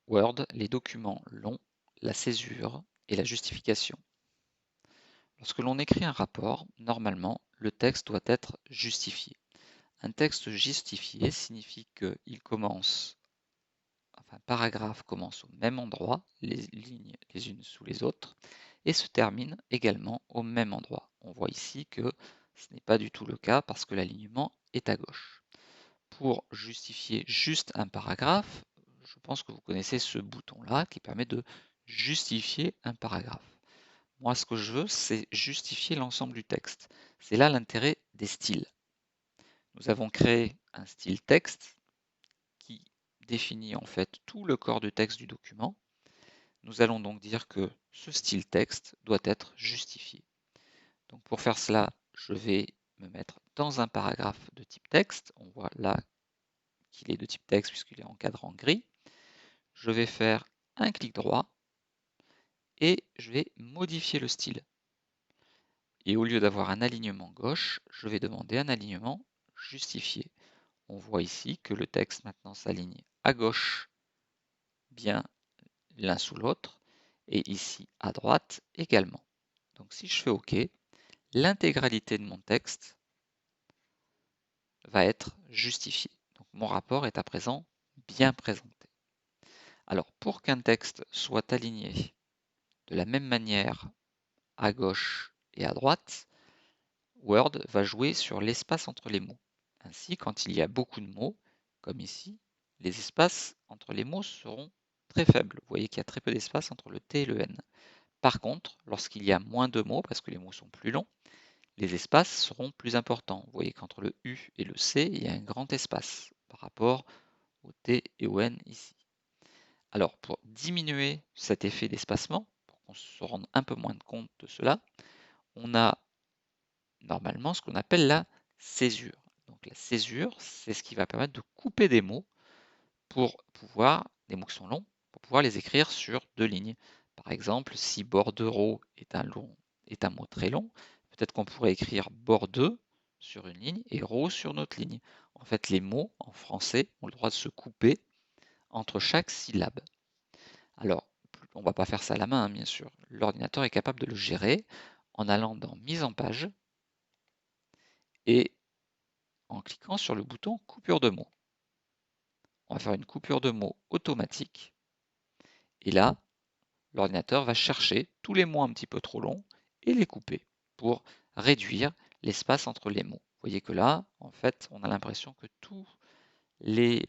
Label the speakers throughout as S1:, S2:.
S1: Word, les documents longs, la césure et la justification. Lorsque l'on écrit un rapport, normalement, le texte doit être justifié. Un texte justifié signifie qu'il commence, enfin, un paragraphe commence au même endroit, les lignes les unes sous les autres, et se termine également au même endroit. On voit ici que ce n'est pas du tout le cas parce que l'alignement est à gauche. Pour justifier juste un paragraphe, je pense que vous connaissez ce bouton-là qui permet de justifier un paragraphe. Moi, ce que je veux, c'est justifier l'ensemble du texte. C'est là l'intérêt des styles. Nous avons créé un style texte qui définit en fait tout le corps du texte du document. Nous allons donc dire que ce style texte doit être justifié. Donc pour faire cela, je vais me mettre dans un paragraphe de type texte. On voit là qu'il est de type texte puisqu'il est en cadran gris. Je vais faire un clic droit et je vais modifier le style. Et au lieu d'avoir un alignement gauche, je vais demander un alignement justifié. On voit ici que le texte maintenant s'aligne à gauche bien l'un sous l'autre et ici à droite également. Donc si je fais OK, l'intégralité de mon texte va être justifiée. Donc mon rapport est à présent bien présenté. Alors pour qu'un texte soit aligné de la même manière à gauche et à droite, Word va jouer sur l'espace entre les mots. Ainsi, quand il y a beaucoup de mots, comme ici, les espaces entre les mots seront très faibles. Vous voyez qu'il y a très peu d'espace entre le T et le N. Par contre, lorsqu'il y a moins de mots, parce que les mots sont plus longs, les espaces seront plus importants. Vous voyez qu'entre le U et le C, il y a un grand espace par rapport au T et au N ici. Alors, pour diminuer cet effet d'espacement, pour qu'on se rende un peu moins compte de cela, on a normalement ce qu'on appelle la césure. Donc la césure, c'est ce qui va permettre de couper des mots pour pouvoir, des mots qui sont longs, pour pouvoir les écrire sur deux lignes. Par exemple, si bordereau est un mot très long, peut-être qu'on pourrait écrire bordeaux sur une ligne et ro sur une autre ligne. En fait, les mots en français ont le droit de se couper entre chaque syllabe. Alors, on ne va pas faire ça à la main, hein, bien sûr. L'ordinateur est capable de le gérer en allant dans Mise en page et en cliquant sur le bouton coupure de mots. On va faire une coupure de mots automatique. Et là, l'ordinateur va chercher tous les mots un petit peu trop longs et les couper pour réduire l'espace entre les mots. Vous voyez que là, en fait, on a l'impression que tous les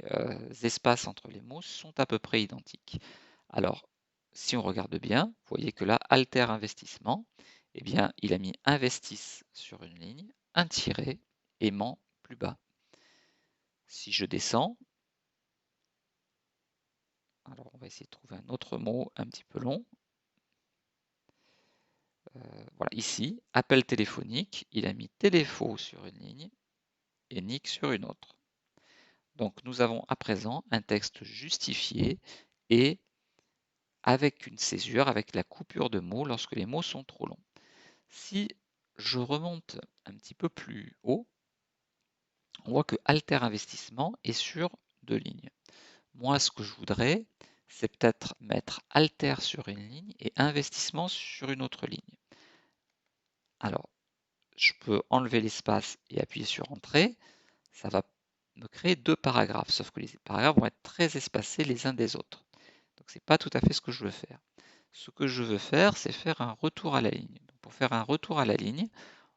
S1: espaces entre les mots sont à peu près identiques. Alors, si on regarde bien, vous voyez que là, alter investissement, eh bien, il a mis investisse sur une ligne, un tiret, aimant plus bas. Si je descends, alors on va essayer de trouver un autre mot un petit peu long. Voilà, ici, appel téléphonique, il a mis téléphone sur une ligne et nick sur une autre. Donc nous avons à présent un texte justifié et avec une césure, avec la coupure de mots lorsque les mots sont trop longs. Si je remonte un petit peu plus haut, on voit que Alter Investissement est sur deux lignes. Moi, ce que je voudrais, c'est peut-être mettre Alter sur une ligne et Investissement sur une autre ligne. Alors, je peux enlever l'espace et appuyer sur Entrée. Ça va me créer deux paragraphes, sauf que les paragraphes vont être très espacés les uns des autres. Donc, ce n'est pas tout à fait ce que je veux faire. Ce que je veux faire, c'est faire un retour à la ligne. Donc, pour faire un retour à la ligne,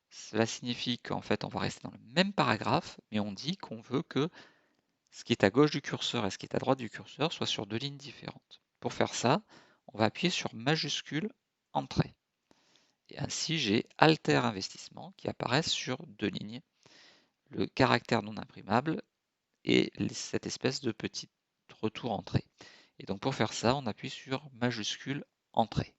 S1: cela signifie qu'en fait, on va rester dans le même paragraphe, mais on dit qu'on veut que ce qui est à gauche du curseur et ce qui est à droite du curseur soient sur deux lignes différentes. Pour faire ça, on va appuyer sur majuscule Entrée. Et ainsi, j'ai Alter Investissement qui apparaît sur deux lignes, le caractère non imprimable et cette espèce de petit retour entrée. Et donc pour faire ça, on appuie sur majuscule Entrée.